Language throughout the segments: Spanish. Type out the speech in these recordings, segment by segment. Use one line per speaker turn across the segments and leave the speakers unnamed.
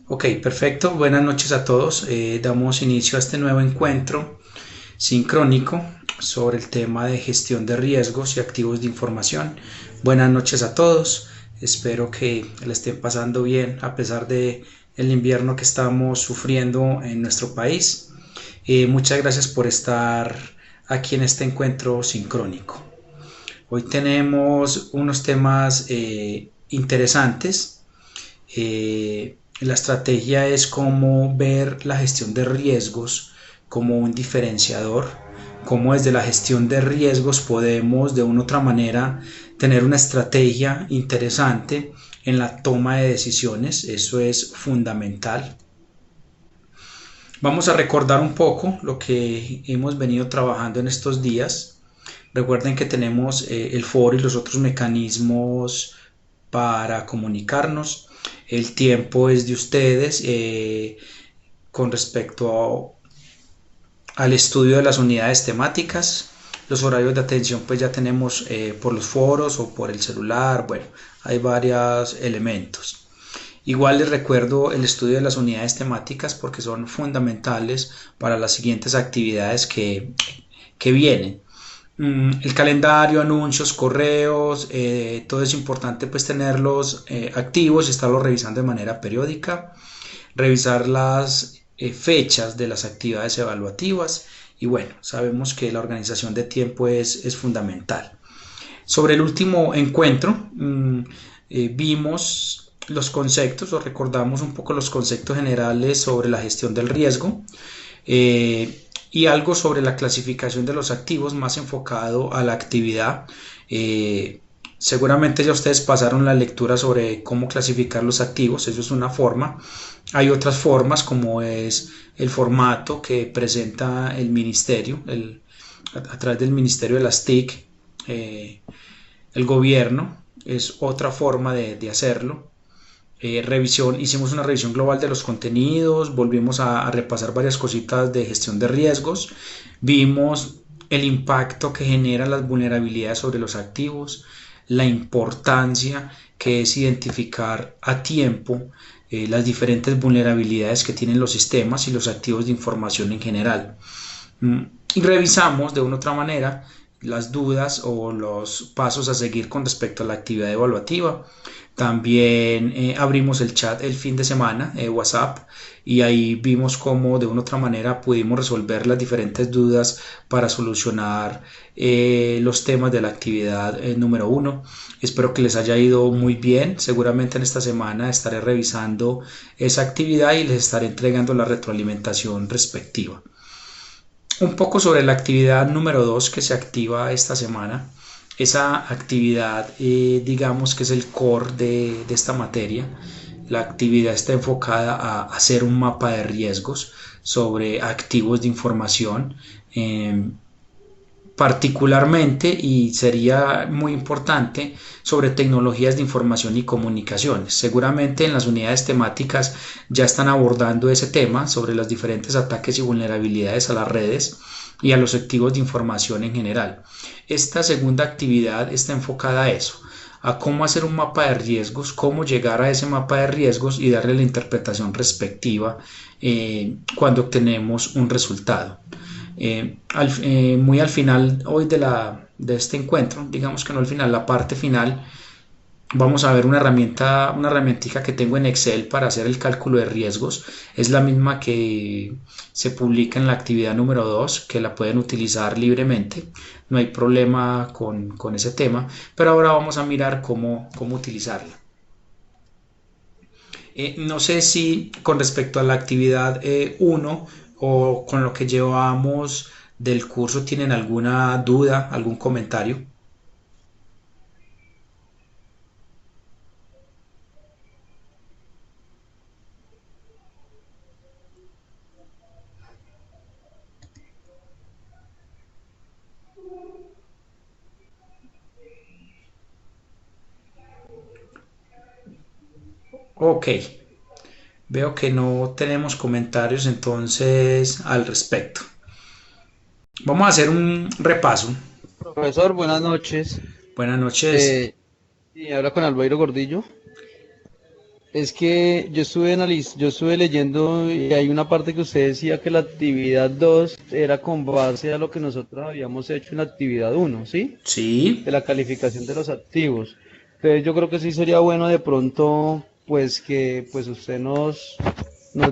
Ok, perfecto. Buenas noches a todos. Damos inicio a este nuevo encuentro sincrónico sobre el tema de gestión de riesgos y activos de información. Buenas noches a todos. Espero que la estén pasando bien a pesar de el invierno que estamos sufriendo en nuestro país. Muchas gracias por estar aquí en este encuentro sincrónico. Hoy tenemos unos temas interesantes. La estrategia es cómo ver la gestión de riesgos como un diferenciador, cómo desde la gestión de riesgos podemos de una u otra manera tener una estrategia interesante en la toma de decisiones. Eso es fundamental. Vamos a recordar un poco lo que hemos venido trabajando en estos días. Recuerden que tenemos el foro y los otros mecanismos para comunicarnos. El tiempo es de ustedes con respecto al estudio de las unidades temáticas. Los horarios de atención pues ya tenemos por los foros o por el celular. Bueno, hay varios elementos. Igual les recuerdo el estudio de las unidades temáticas porque son fundamentales para las siguientes actividades que vienen. El calendario, anuncios, correos, todo es importante pues tenerlos activos y estarlos revisando de manera periódica, revisar las fechas de las actividades evaluativas y bueno, sabemos que la organización de tiempo es fundamental. Sobre el último encuentro vimos los conceptos o recordamos un poco los conceptos generales sobre la gestión del riesgo. Y algo sobre la clasificación de los activos más enfocado a la actividad. Seguramente ya ustedes pasaron la lectura sobre cómo clasificar los activos, eso es una forma. Hay otras formas como es el formato que presenta el ministerio, a través del ministerio de las TIC, el gobierno, es otra forma de hacerlo. Hicimos una revisión global de los contenidos, volvimos a repasar varias cositas de gestión de riesgos, vimos el impacto que generan las vulnerabilidades sobre los activos, la importancia que es identificar a tiempo las diferentes vulnerabilidades que tienen los sistemas y los activos de información en general. Y revisamos de una u otra manera las dudas o los pasos a seguir con respecto a la actividad evaluativa. También abrimos el chat el fin de semana, WhatsApp, y ahí vimos cómo de una u otra manera pudimos resolver las diferentes dudas para solucionar los temas de la actividad número uno. Espero que les haya ido muy bien. Seguramente en esta semana estaré revisando esa actividad y les estaré entregando la retroalimentación respectiva. Un poco sobre la actividad número 2 que se activa esta semana. Esa actividad, digamos que es el core de esta materia. La actividad está enfocada a hacer un mapa de riesgos sobre activos de información. Particularmente, y sería muy importante, sobre tecnologías de información y comunicaciones. Seguramente en las unidades temáticas ya están abordando ese tema sobre los diferentes ataques y vulnerabilidades a las redes y a los activos de información en general. Esta segunda actividad está enfocada a eso, a cómo hacer un mapa de riesgos, cómo llegar a ese mapa de riesgos y darle la interpretación respectiva cuando obtenemos un resultado. Muy al final hoy de este encuentro, digamos que no al final, la parte final, vamos a ver una herramientica que tengo en Excel para hacer el cálculo de riesgos. Es la misma que se publica en la actividad número 2, que la pueden utilizar libremente. No hay problema con ese tema, pero ahora vamos a mirar cómo utilizarla. No sé si con respecto a la actividad 1 o con lo que llevamos del curso tienen alguna duda, algún comentario. Ok, veo que no tenemos comentarios entonces al respecto. Vamos a hacer un repaso.
Profesor, buenas noches.
Buenas noches.
Eh, y habla con Albeiro Gordillo. Es que yo estuve leyendo y hay una parte que usted decía que la actividad 2 era con base a lo que nosotros habíamos hecho en la actividad uno, ¿sí?
Sí.
De la calificación de los activos. Entonces yo creo que sí sería bueno de pronto pues que pues usted nos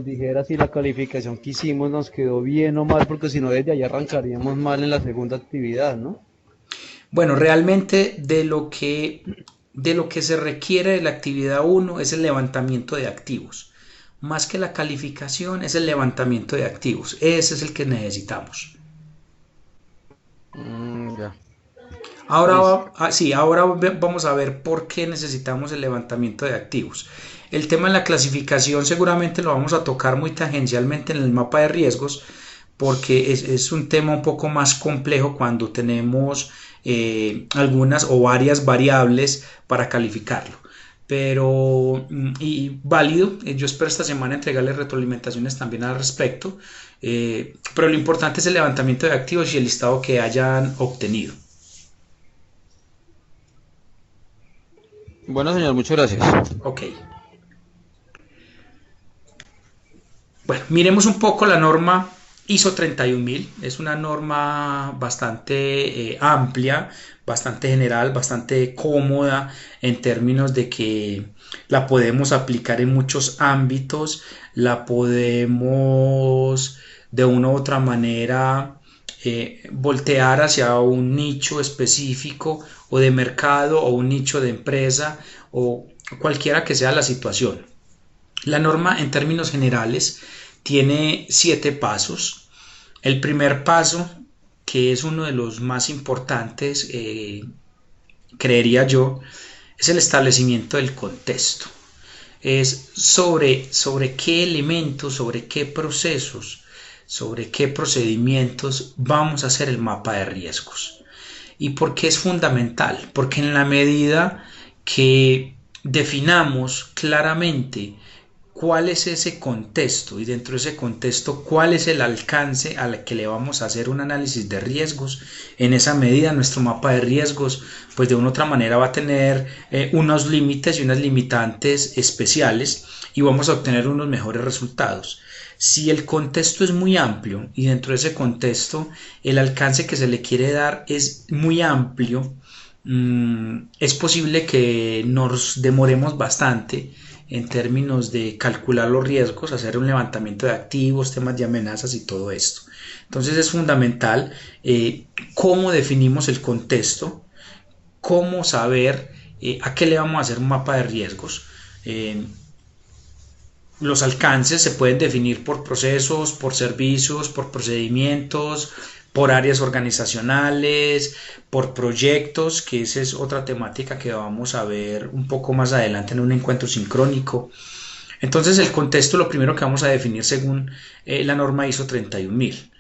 dijera si la calificación que hicimos nos quedó bien o mal, porque si no desde ahí arrancaríamos mal en la segunda actividad, ¿no?
Bueno, realmente de lo que se requiere de la actividad uno es el levantamiento de activos. Más que la calificación es el levantamiento de activos. Ese es el que necesitamos.
Ya, listo.
Sí, ahora vamos a ver por qué necesitamos el levantamiento de activos. El tema de la clasificación seguramente lo vamos a tocar muy tangencialmente en el mapa de riesgos porque es un tema un poco más complejo cuando tenemos algunas o varias variables para calificarlo. Pero, y válido, yo espero esta semana entregarles retroalimentaciones también al respecto, pero lo importante es el levantamiento de activos y el listado que hayan obtenido.
Bueno, señor, muchas gracias.
Ok. Bueno, miremos un poco la norma ISO 31000. Es una norma bastante amplia, bastante general, bastante cómoda en términos de que la podemos aplicar en muchos ámbitos, la podemos de una u otra manera voltear hacia un nicho específico o de mercado o un nicho de empresa o cualquiera que sea la situación. La norma en términos generales tiene 7 pasos. El primer paso, que es uno de los más importantes, creería yo, es el establecimiento del contexto. Es sobre qué elementos, sobre qué procesos, sobre qué procedimientos vamos a hacer el mapa de riesgos. ¿Y por qué es fundamental? Porque en la medida que definamos claramente cuál es ese contexto y dentro de ese contexto cuál es el alcance al que le vamos a hacer un análisis de riesgos, en esa medida nuestro mapa de riesgos pues de una u otra manera va a tener unos límites y unas limitantes especiales y vamos a obtener unos mejores resultados. Si el contexto es muy amplio y dentro de ese contexto el alcance que se le quiere dar es muy amplio, es posible que nos demoremos bastante en términos de calcular los riesgos, hacer un levantamiento de activos, temas de amenazas y todo esto. Entonces es fundamental cómo definimos el contexto, cómo saber a qué le vamos a hacer un mapa de riesgos. Los alcances se pueden definir por procesos, por servicios, por procedimientos, por áreas organizacionales, por proyectos, que esa es otra temática que vamos a ver un poco más adelante en un encuentro sincrónico. Entonces el contexto lo primero que vamos a definir según la norma ISO 31000.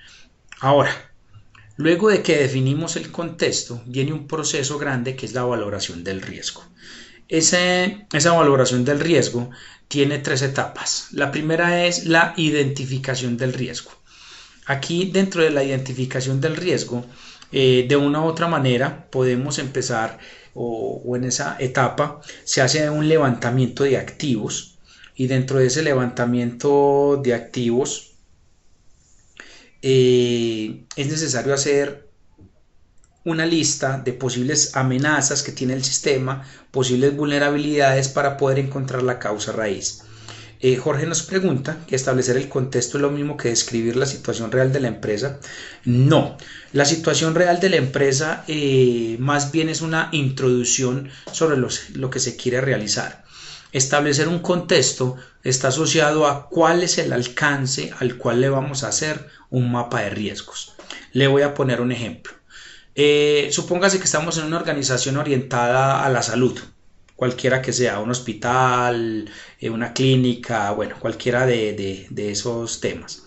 Ahora, luego de que definimos el contexto, viene un proceso grande que es la valoración del riesgo. Esa valoración del riesgo tiene 3 etapas. La primera es la identificación del riesgo. Aquí dentro de la identificación del riesgo, de una u otra manera podemos empezar o en esa etapa se hace un levantamiento de activos y dentro de ese levantamiento de activos es necesario hacer una lista de posibles amenazas que tiene el sistema, posibles vulnerabilidades para poder encontrar la causa raíz. Jorge nos pregunta que establecer el contexto es lo mismo que describir la situación real de la empresa. No, la situación real de la empresa más bien es una introducción sobre lo que se quiere realizar. Establecer un contexto está asociado a cuál es el alcance al cual le vamos a hacer un mapa de riesgos. Le voy a poner un ejemplo. Supóngase que estamos en una organización orientada a la salud, cualquiera que sea, un hospital, una clínica, bueno, cualquiera de esos temas.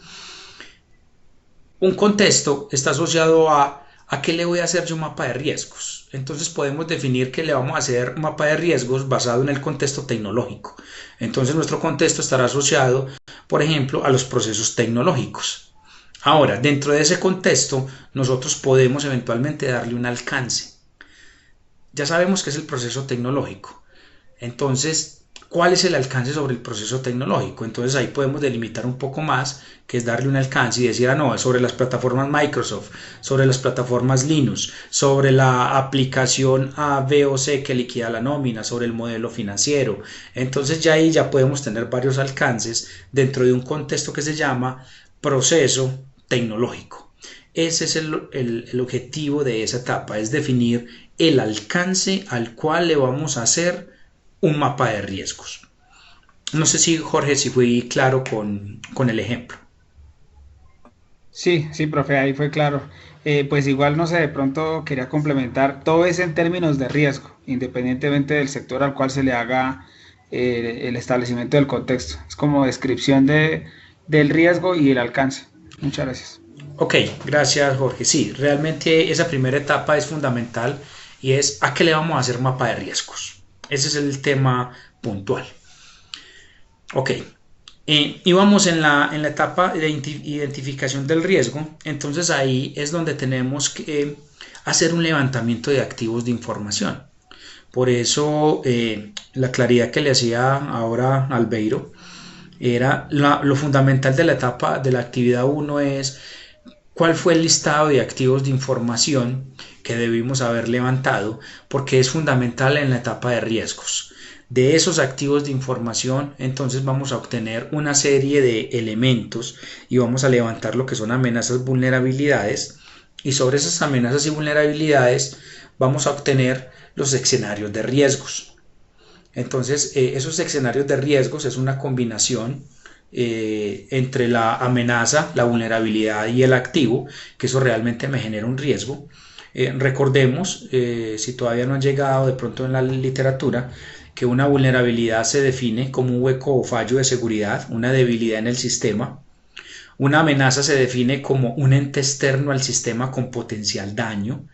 Un contexto está asociado a qué le voy a hacer yo un mapa de riesgos. Entonces podemos definir que le vamos a hacer un mapa de riesgos basado en el contexto tecnológico. Entonces nuestro contexto estará asociado, por ejemplo, a los procesos tecnológicos. Ahora, dentro de ese contexto, nosotros podemos eventualmente darle un alcance. Ya sabemos que es el proceso tecnológico. Entonces, ¿Cuál es el alcance sobre el proceso tecnológico? Entonces ahí podemos delimitar un poco más, que es darle un alcance y decir, no, sobre las plataformas Microsoft, sobre las plataformas Linux, sobre la aplicación A, B o C que liquida la nómina, sobre el modelo financiero. Entonces ya ahí ya podemos tener varios alcances dentro de un contexto que se llama proceso tecnológico. Ese es el objetivo de esa etapa, es definir el alcance al cual le vamos a hacer un mapa de riesgos. No sé si, Jorge, si fui claro con el ejemplo.
Sí, sí, profe, ahí fue claro. Pues igual, no sé, de pronto quería complementar, todo es en términos de riesgo, independientemente del sector al cual se le haga el establecimiento del contexto. Es como descripción del riesgo y el alcance. Muchas gracias.
Ok, gracias, Jorge. Sí, realmente esa primera etapa es fundamental y es a qué le vamos a hacer mapa de riesgos. Ese es el tema puntual. Ok, y vamos en la etapa de identificación del riesgo. Entonces ahí es donde tenemos que hacer un levantamiento de activos de información. Por eso la claridad que le hacía ahora Albeiro era lo fundamental de la etapa de la actividad uno es cuál fue el listado de activos de información que debimos haber levantado, porque es fundamental en la etapa de riesgos. De esos activos de información, entonces vamos a obtener una serie de elementos y vamos a levantar lo que son amenazas, vulnerabilidades, y sobre esas amenazas y vulnerabilidades vamos a obtener los escenarios de riesgos. Entonces, esos escenarios de riesgos es una combinación entre la amenaza, la vulnerabilidad y el activo, que eso realmente me genera un riesgo. Recordemos, si todavía no han llegado de pronto en la literatura, que una vulnerabilidad se define como un hueco o fallo de seguridad, una debilidad en el sistema. Una amenaza se define como un ente externo al sistema con potencial daño.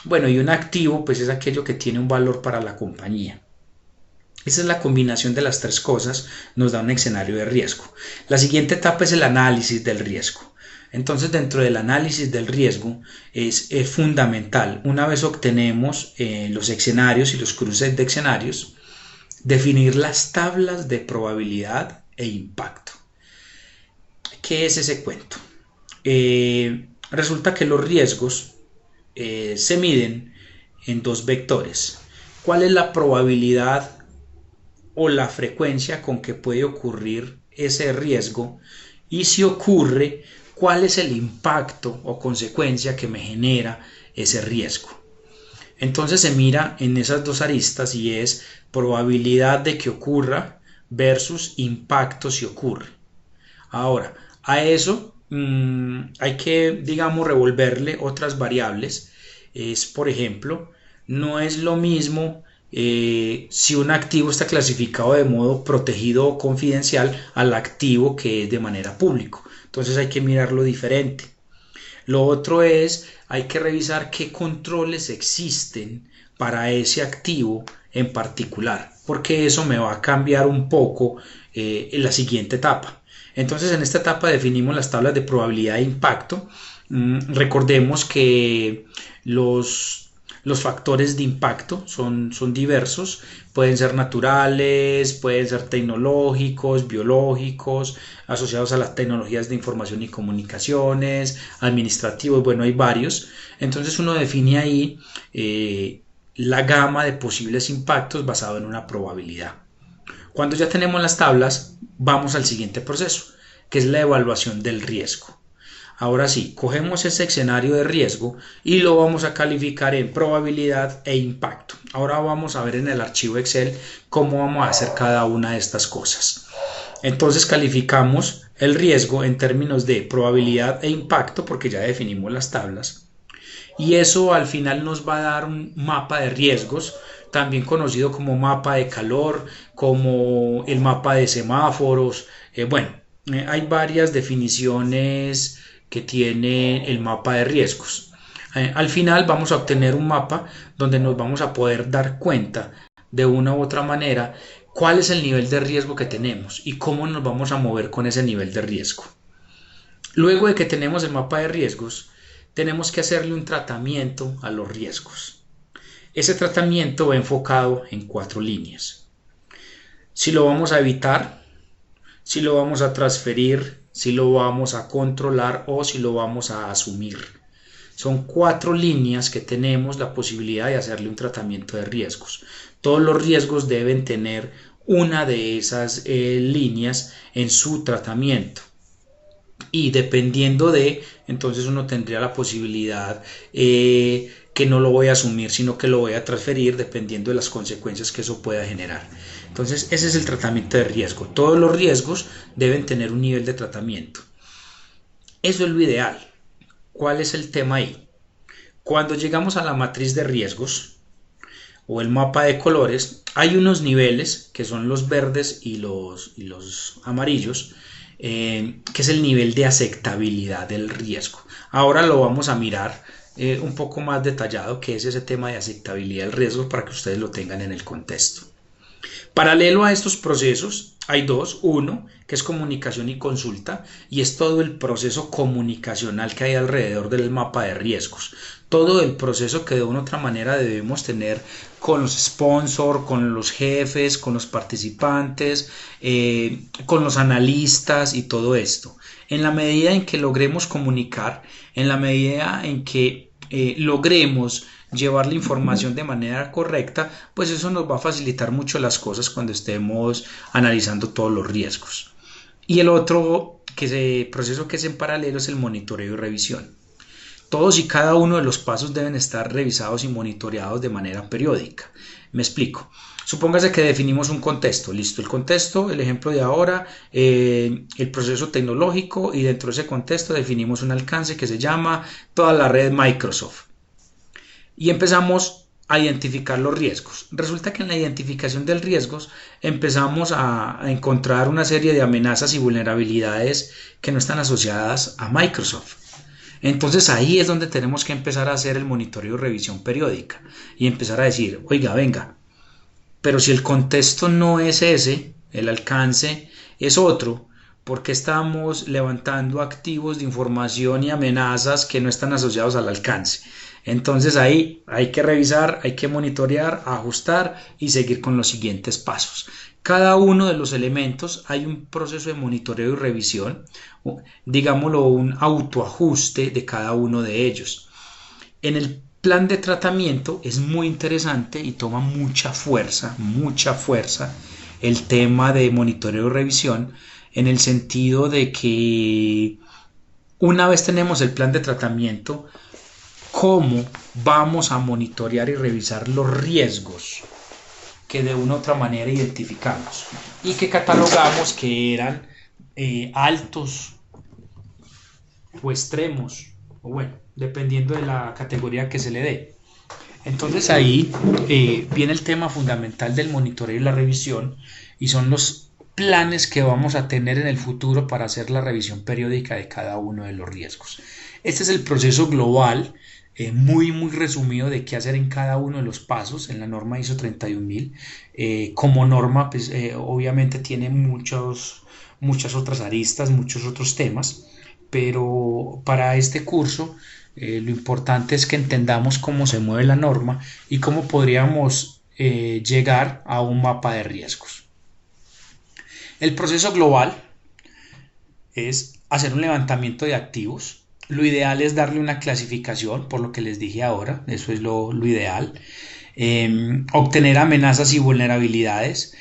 Bueno, y un activo pues es aquello que tiene un valor para la compañía. Esa es la combinación de las tres cosas, nos da un escenario de riesgo. La siguiente etapa es el análisis del riesgo. Entonces, dentro del análisis del riesgo es fundamental, una vez obtenemos los escenarios y los cruces de escenarios, definir las tablas de probabilidad e impacto. ¿Qué es ese cuento? Resulta que los riesgos se miden en dos vectores. ¿Cuál es la probabilidad o la frecuencia con que puede ocurrir ese riesgo? Y si ocurre, ¿cuál es el impacto o consecuencia que me genera ese riesgo? Entonces se mira en esas dos aristas y es probabilidad de que ocurra versus impacto si ocurre. Ahora, a eso hay que, digamos, revolverle otras variables. Es, por ejemplo, no es lo mismo si un activo está clasificado de modo protegido o confidencial al activo que es de manera pública. Entonces hay que mirarlo diferente. Lo otro es, hay que revisar qué controles existen para ese activo en particular, porque eso me va a cambiar un poco en la siguiente etapa. Entonces en esta etapa definimos las tablas de probabilidad de impacto. Recordemos que los factores de impacto son diversos, pueden ser naturales, pueden ser tecnológicos, biológicos, asociados a las tecnologías de información y comunicaciones, administrativos, bueno, hay varios. Entonces uno define ahí la gama de posibles impactos basado en una probabilidad. Cuando ya tenemos las tablas, vamos al siguiente proceso, que es la evaluación del riesgo. Ahora sí, cogemos ese escenario de riesgo y lo vamos a calificar en probabilidad e impacto. Ahora vamos a ver en el archivo Excel cómo vamos a hacer cada una de estas cosas. Entonces calificamos el riesgo en términos de probabilidad e impacto porque ya definimos las tablas. Y eso al final nos va a dar un mapa de riesgos, también conocido como mapa de calor, como el mapa de semáforos. Hay varias definiciones que tiene el mapa de riesgos. Al final vamos a obtener un mapa donde nos vamos a poder dar cuenta de una u otra manera cuál es el nivel de riesgo que tenemos y cómo nos vamos a mover con ese nivel de riesgo. Luego de que tenemos el mapa de riesgos, tenemos que hacerle un tratamiento a los riesgos. Ese tratamiento va enfocado en 4 líneas. si lo vamos a evitar, si lo vamos a transferir, si lo vamos a controlar o si lo vamos a asumir. Son 4 líneas que tenemos la posibilidad de hacerle un tratamiento de riesgos. Todos los riesgos deben tener una de esas líneas en su tratamiento. Y dependiendo de, entonces uno tendría la posibilidad que no lo voy a asumir, sino que lo voy a transferir dependiendo de las consecuencias que eso pueda generar. Entonces ese es el tratamiento de riesgo. Todos los riesgos deben tener un nivel de tratamiento. Eso es lo ideal. ¿Cuál es el tema ahí? Cuando llegamos a la matriz de riesgos o el mapa de colores, hay unos niveles que son los verdes y los amarillos, que es el nivel de aceptabilidad del riesgo. Ahora lo vamos a mirar un poco más detallado, que es ese tema de aceptabilidad del riesgo, para que ustedes lo tengan en el contexto. Paralelo a estos procesos hay dos. Uno, que es comunicación y consulta, y es todo el proceso comunicacional que hay alrededor del mapa de riesgos. Todo el proceso que de una u otra manera debemos tener con los sponsors, con los jefes, con los participantes, con los analistas y todo esto. En la medida en que logremos comunicar, en la medida en que logremos llevar la información de manera correcta, pues eso nos va a facilitar mucho las cosas cuando estemos analizando todos los riesgos. Y el otro proceso que es en paralelo es el monitoreo y revisión. Todos y cada uno de los pasos deben estar revisados y monitoreados de manera periódica. Me explico. Supóngase que definimos un contexto. Listo, el contexto, el ejemplo de ahora, el proceso tecnológico, y dentro de ese contexto definimos un alcance que se llama toda la red Microsoft. Y empezamos a identificar los riesgos. Resulta que en la identificación de riesgos empezamos a encontrar una serie de amenazas y vulnerabilidades que no están asociadas a Microsoft. Entonces ahí es donde tenemos que empezar a hacer el monitoreo y revisión periódica y empezar a decir, oiga, venga, pero si el contexto no es ese, el alcance es otro, ¿por qué estamos levantando activos de información y amenazas que no están asociados al alcance? Entonces ahí hay que revisar, hay que monitorear, ajustar y seguir con los siguientes pasos. Cada uno de los elementos hay un proceso de monitoreo y revisión, digámoslo, un autoajuste de cada uno de ellos. En el plan de tratamiento es muy interesante y toma mucha fuerza el tema de monitoreo y revisión, en el sentido de que una vez tenemos el plan de tratamiento, ¿cómo vamos a monitorear y revisar los riesgos que de una u otra manera identificamos y que catalogamos que eran altos o extremos, o bueno, dependiendo de la categoría que se le dé? Entonces ahí viene el tema fundamental del monitoreo y la revisión, y son los planes que vamos a tener en el futuro para hacer la revisión periódica de cada uno de los riesgos. Este es el proceso global, muy resumido, de qué hacer en cada uno de los pasos en la norma ISO 31000. Como norma, pues obviamente tiene muchas otras aristas, muchos otros temas, pero para este curso lo importante es que entendamos cómo se mueve la norma y cómo podríamos llegar a un mapa de riesgos. El proceso global es hacer un levantamiento de activos. Lo ideal es darle una clasificación, por lo que les dije ahora, eso es lo ideal. Obtener amenazas y vulnerabilidades.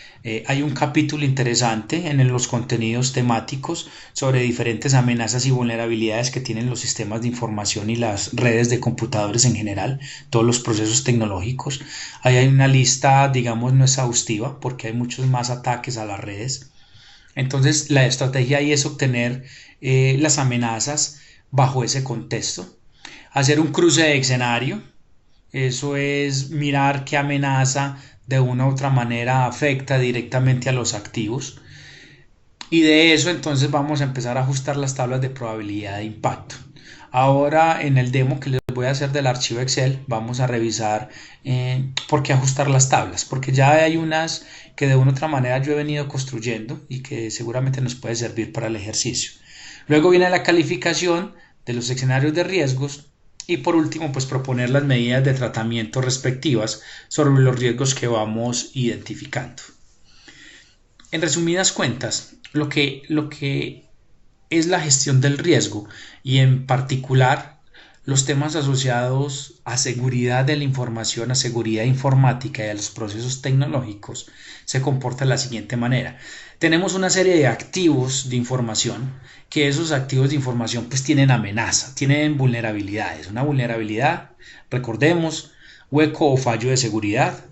Hay un capítulo interesante en los contenidos temáticos sobre diferentes amenazas y vulnerabilidades que tienen los sistemas de información y las redes de computadores en general, todos los procesos tecnológicos. Ahí hay una lista, digamos, no exhaustiva, porque hay muchos más ataques a las redes. Entonces la estrategia ahí es obtener las amenazas bajo ese contexto, hacer un cruce de escenario. Eso es mirar qué amenaza de una u otra manera afecta directamente a los activos, y de eso entonces vamos a empezar a ajustar las tablas de probabilidad de impacto. Ahora en el demo que les voy a hacer del archivo Excel vamos a revisar por qué ajustar las tablas, porque ya hay unas que de una u otra manera yo he venido construyendo y que seguramente nos puede servir para el ejercicio. Luego viene la calificación de los escenarios de riesgos y por último pues proponer las medidas de tratamiento respectivas sobre los riesgos que vamos identificando. En resumidas cuentas, lo que es la gestión del riesgo y en particular los temas asociados a seguridad de la información, a seguridad informática y a los procesos tecnológicos se comporta de la siguiente manera. Tenemos una serie de activos de información que esos activos de información pues tienen amenaza, tienen vulnerabilidades. Una vulnerabilidad, recordemos, hueco o fallo de seguridad.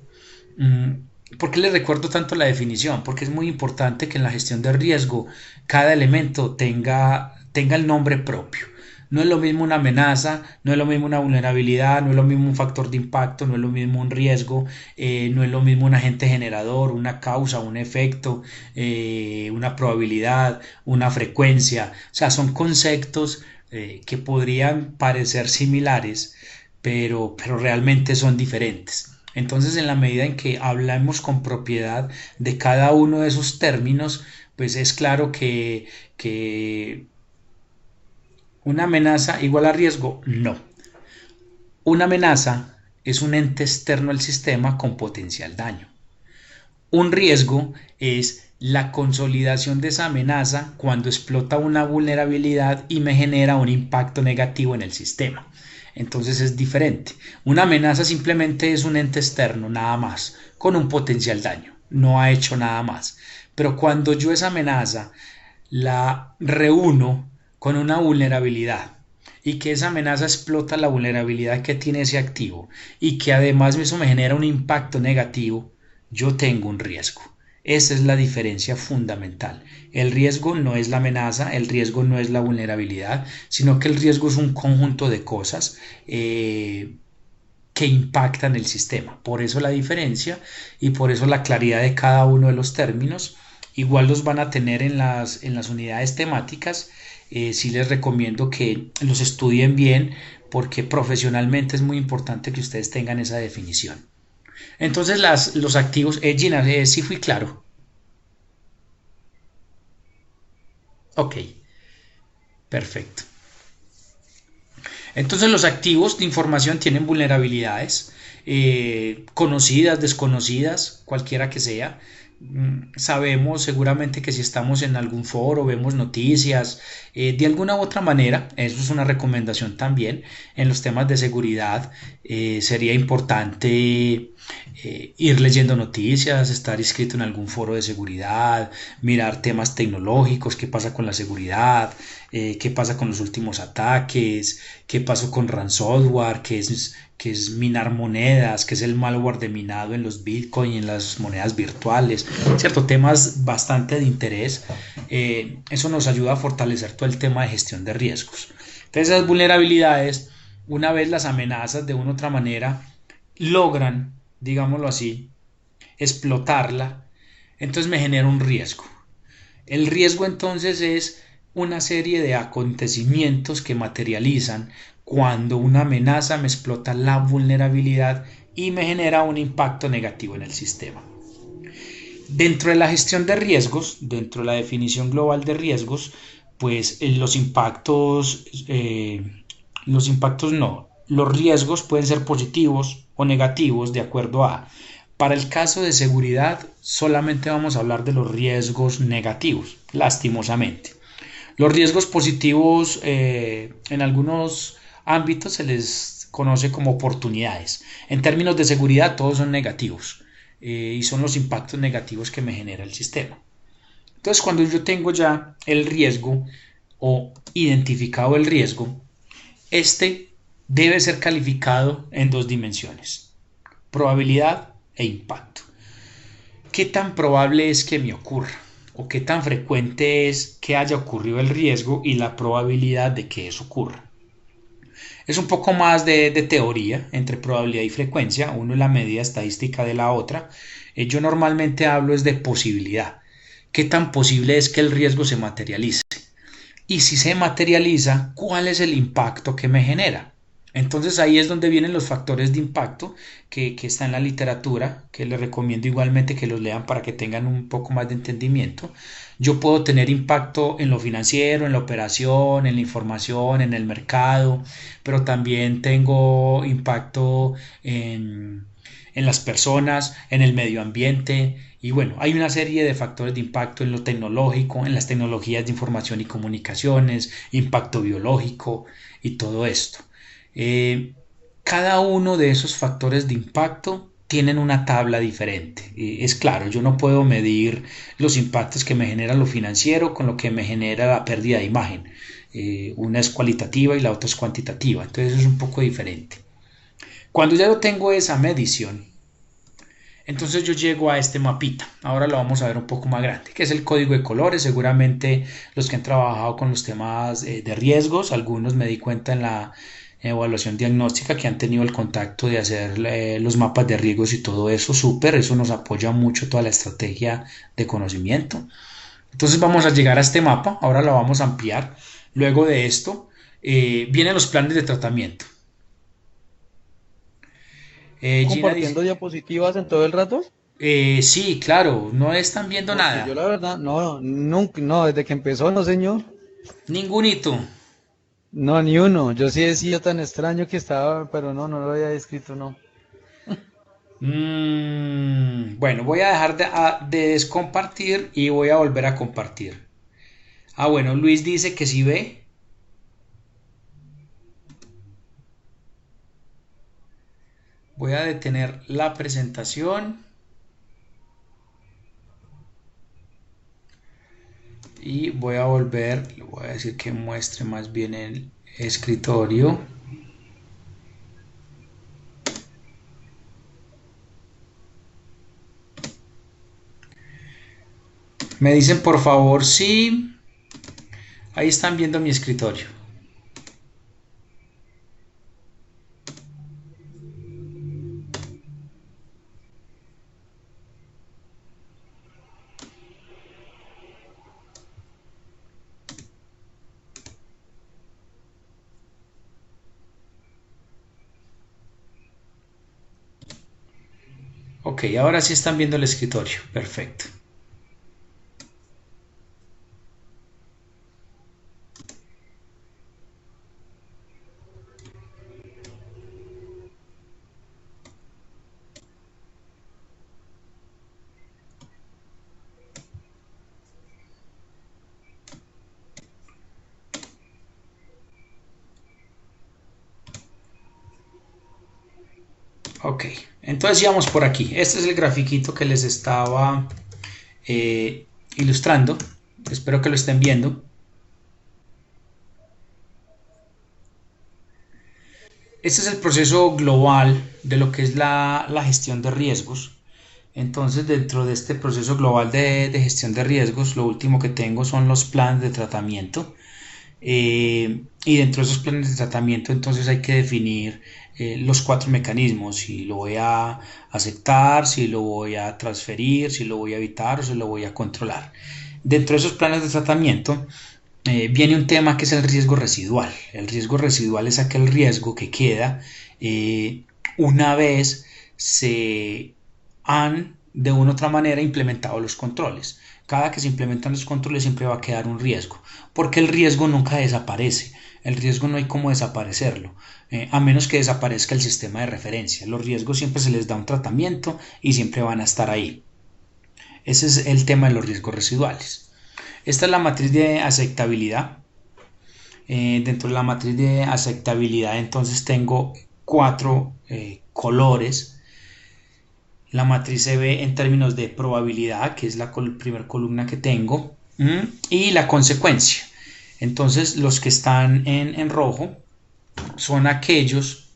¿Por qué les recuerdo tanto la definición? Porque es muy importante que en la gestión de riesgo cada elemento tenga el nombre propio. No es lo mismo una amenaza, no es lo mismo una vulnerabilidad, no es lo mismo un factor de impacto, no es lo mismo un riesgo, no es lo mismo un agente generador, una causa, un efecto, una probabilidad, una frecuencia. O sea, son conceptos que podrían parecer similares, pero realmente son diferentes. Entonces, en la medida en que hablamos con propiedad de cada uno de esos términos, pues es claro que una amenaza igual a riesgo, no. Una amenaza es un ente externo al sistema con potencial daño. Un riesgo es la consolidación de esa amenaza cuando explota una vulnerabilidad y me genera un impacto negativo en el sistema. Entonces es diferente. Una amenaza simplemente es un ente externo, nada más, con un potencial daño. No ha hecho nada más. Pero cuando yo esa amenaza la reúno con una vulnerabilidad y que esa amenaza explota la vulnerabilidad que tiene ese activo y que además eso me genera un impacto negativo, yo tengo un riesgo. Esa es la diferencia fundamental. El riesgo no es la amenaza, el riesgo no es la vulnerabilidad, sino que el riesgo es un conjunto de cosas que impactan el sistema. Por eso la diferencia y por eso la claridad de cada uno de los términos. Igual los van a tener en las unidades temáticas. Sí les recomiendo que los estudien bien porque profesionalmente es muy importante que ustedes tengan esa definición. Entonces los activos, Gina, sí fui claro. Ok, perfecto. Entonces los activos de información tienen vulnerabilidades, conocidas, desconocidas, cualquiera que sea. Sabemos seguramente que si estamos en algún foro, vemos noticias, de alguna u otra manera, eso es una recomendación también, en los temas de seguridad, sería importante ir leyendo noticias, estar inscrito en algún foro de seguridad, mirar temas tecnológicos, qué pasa con la seguridad, qué pasa con los últimos ataques, qué pasó con ransomware, que es minar monedas, que es el malware de minado en los Bitcoin y en las monedas virtuales, ¿cierto? Temas bastante de interés. Eso nos ayuda a fortalecer todo el tema de gestión de riesgos. Entonces esas vulnerabilidades, una vez las amenazas de una u otra manera logran, digámoslo así, explotarla, entonces me genera un riesgo. El riesgo entonces es una serie de acontecimientos que materializan cuando una amenaza me explota la vulnerabilidad y me genera un impacto negativo en el sistema. Dentro de la gestión de riesgos, dentro de la definición global de riesgos, pues los riesgos pueden ser positivos o negativos de acuerdo a. Para el caso de seguridad, solamente vamos a hablar de los riesgos negativos, lastimosamente. Los riesgos positivos en algunos ámbitos se les conoce como oportunidades. En términos de seguridad, todos son negativos y son los impactos negativos que me genera el sistema. Entonces, cuando yo tengo ya el riesgo o identificado el riesgo, este debe ser calificado en dos dimensiones: probabilidad e impacto. ¿Qué tan probable es que me ocurra? ¿O qué tan frecuente es que haya ocurrido el riesgo y la probabilidad de que eso ocurra? Es un poco más de teoría entre probabilidad y frecuencia, uno es la medida estadística de la otra. Yo normalmente hablo es de posibilidad. ¿Qué tan posible es que el riesgo se materialice? Y si se materializa, ¿cuál es el impacto que me genera? Entonces ahí es donde vienen los factores de impacto que está en la literatura, que les recomiendo igualmente que los lean para que tengan un poco más de entendimiento. Yo puedo tener impacto en lo financiero, en la operación, en la información, en el mercado, pero también tengo impacto en las personas, en el medio ambiente, y bueno, hay una serie de factores de impacto en lo tecnológico, en las tecnologías de información y comunicaciones, impacto biológico y todo esto. Eh, Cada uno de esos factores de impacto tienen una tabla diferente. Es claro, yo no puedo medir los impactos que me genera lo financiero con lo que me genera la pérdida de imagen. Una es cualitativa y la otra es cuantitativa, entonces es un poco diferente. Cuando ya yo tengo esa medición, entonces yo llego a este mapita. Ahora lo vamos a ver un poco más grande, que es el código de colores. Seguramente los que han trabajado con los temas de riesgos, algunos me di cuenta en la evaluación diagnóstica que han tenido el contacto de hacer los mapas de riesgos y todo eso, súper, eso nos apoya mucho toda la estrategia de conocimiento. Entonces vamos a llegar a este mapa, ahora lo vamos a ampliar. Luego de esto vienen los planes de tratamiento. Gina
¿Compartiendo
dice,
diapositivas en todo el rato?
sí, claro, no están viendo
Porque yo
nada.
la verdad, no, nunca, no, desde que empezó, no señor.
Ningún hito.
No, ni uno. Yo sí decía tan extraño que estaba, pero no, no lo había escrito, no.
Bueno, voy a dejar de descompartir y voy a volver a compartir. Ah, bueno, Luis dice que sí ve. Voy a detener la presentación y voy a volver. Le voy a decir que muestre más bien el escritorio. Me dicen por favor sí. Ahí están viendo mi escritorio. Ok, ahora sí están viendo el escritorio. Perfecto. Ok, entonces ya vamos por aquí. Este es el grafiquito que les estaba ilustrando. Espero que lo estén viendo. Este es el proceso global de lo que es la gestión de riesgos. Entonces, dentro de este proceso global de gestión de riesgos, lo último que tengo son los planes de tratamiento. Y dentro de esos planes de tratamiento, entonces hay que definir los cuatro mecanismos: si lo voy a aceptar, si lo voy a transferir, si lo voy a evitar o si lo voy a controlar. Dentro de esos planes de tratamiento viene un tema que es el riesgo residual. El riesgo residual es aquel riesgo que queda una vez se han de una u otra manera implementado los controles. Cada que se implementan los controles siempre va a quedar un riesgo, porque el riesgo nunca desaparece. El riesgo no hay cómo desaparecerlo, a menos que desaparezca el sistema de referencia. Los riesgos siempre se les da un tratamiento y siempre van a estar ahí. Ese es el tema de los riesgos residuales. Esta es la matriz de aceptabilidad. Dentro de la matriz de aceptabilidad entonces tengo cuatro colores. La matriz se ve en términos de probabilidad, que es la primera columna que tengo, y la consecuencia. Entonces los que están en rojo son aquellos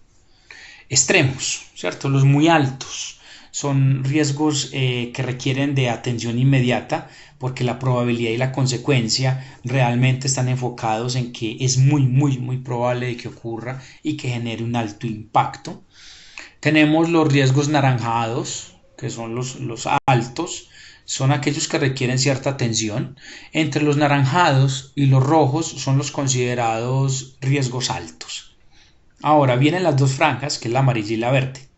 extremos, ¿cierto? Los muy altos. Son riesgos que requieren de atención inmediata, porque la probabilidad y la consecuencia realmente están enfocados en que es muy probable de que ocurra y que genere un alto impacto. Tenemos los riesgos naranjados, que son los altos, son aquellos que requieren cierta atención. Entre los naranjados y los rojos son los considerados riesgos altos. Ahora vienen las dos franjas, que es la amarilla y la verde.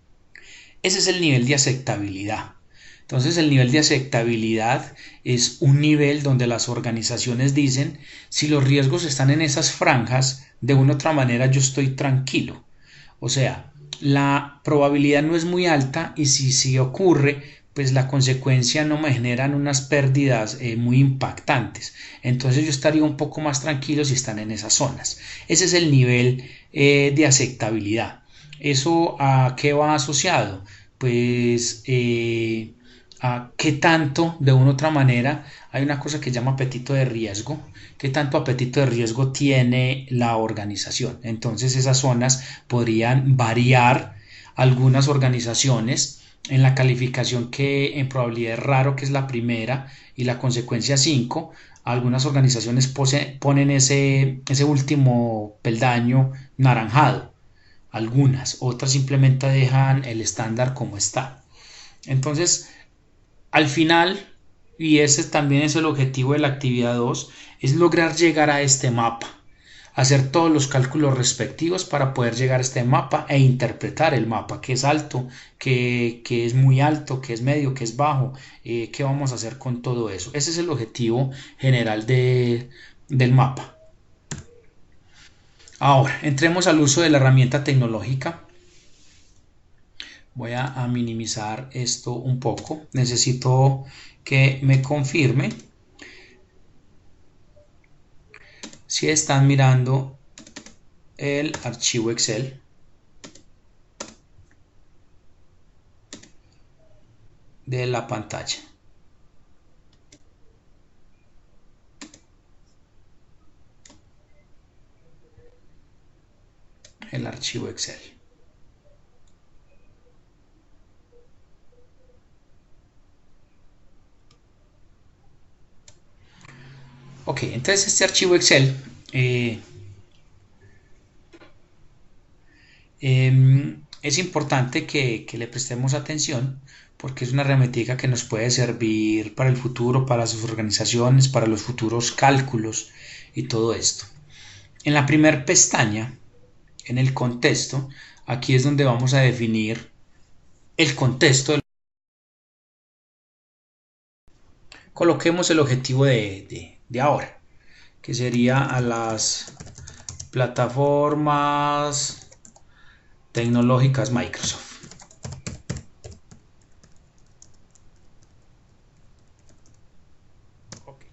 Ese es el nivel de aceptabilidad. Entonces el nivel de aceptabilidad es un nivel donde las organizaciones dicen: si los riesgos están en esas franjas, de una u otra manera yo estoy tranquilo. O sea, la probabilidad no es muy alta y si ocurre, pues la consecuencia no me generan unas pérdidas muy impactantes. Entonces yo estaría un poco más tranquilo si están en esas zonas. Ese es el nivel de aceptabilidad. ¿Eso a qué va asociado? Pues a qué tanto, de una u otra manera, hay una cosa que se llama apetito de riesgo, qué tanto apetito de riesgo tiene la organización. Entonces esas zonas podrían variar algunas organizaciones en la calificación que en probabilidad es raro, que es la primera, y la consecuencia 5. Algunas organizaciones ponen ese último peldaño naranjado, algunas, otras simplemente dejan el estándar como está. Entonces, al final, y ese también es el objetivo de la actividad 2, es lograr llegar a este mapa, hacer todos los cálculos respectivos para poder llegar a este mapa e interpretar el mapa, que es alto, que es muy alto, que es medio, que es bajo, qué vamos a hacer con todo eso. Ese es el objetivo general del mapa. Ahora, entremos al uso de la herramienta tecnológica. Voy a minimizar esto un poco. Necesito que me confirme si están mirando el archivo Excel. De la pantalla. El archivo Excel. Ok, entonces este archivo Excel es importante que le prestemos atención porque es una herramienta que nos puede servir para el futuro, para sus organizaciones, para los futuros cálculos y todo esto. En la primera pestaña, en el contexto, aquí es donde vamos a definir el contexto. Coloquemos el objetivo de ahora, que sería a las plataformas tecnológicas Microsoft. Okay.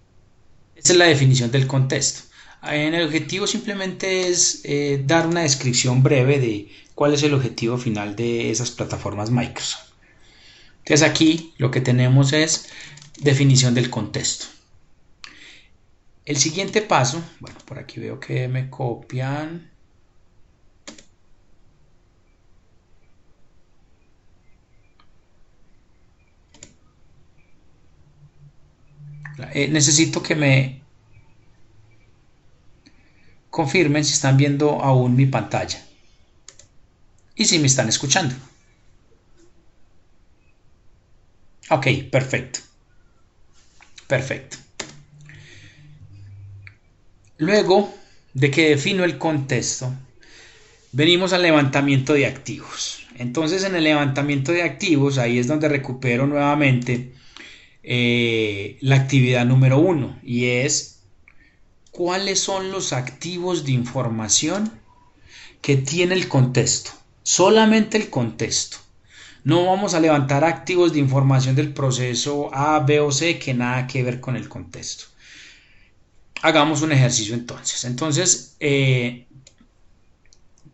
Esta es la definición del contexto. En el objetivo simplemente es dar una descripción breve de cuál es el objetivo final de esas plataformas Microsoft. Entonces aquí lo que tenemos es definición del contexto. El siguiente paso, bueno, por aquí veo que me copian. Necesito que me confirmen si están viendo aún mi pantalla y si me están escuchando. Ok, perfecto. Perfecto. Luego de que defino el contexto, venimos al levantamiento de activos. Entonces en el levantamiento de activos, ahí es donde recupero nuevamente la actividad número 1 y es cuáles son los activos de información que tiene el contexto. Solamente el contexto. No vamos a levantar activos de información del proceso A, B o C que nada que ver con el contexto. Hagamos un ejercicio entonces. Entonces,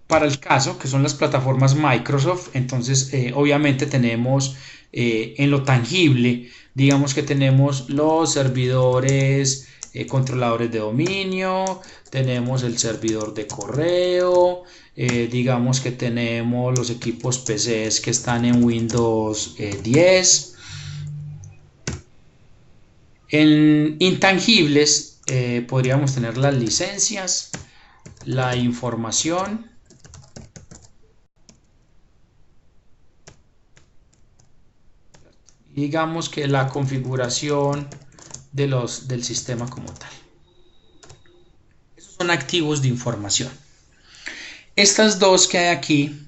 para el caso que son las plataformas Microsoft, entonces obviamente tenemos en lo tangible, digamos que tenemos los servidores controladores de dominio, tenemos el servidor de correo, digamos que tenemos los equipos PCs que están en Windows 10. En intangibles podríamos tener las licencias, la información, digamos que la configuración del sistema como tal. Esos son activos de información. Estas dos que hay aquí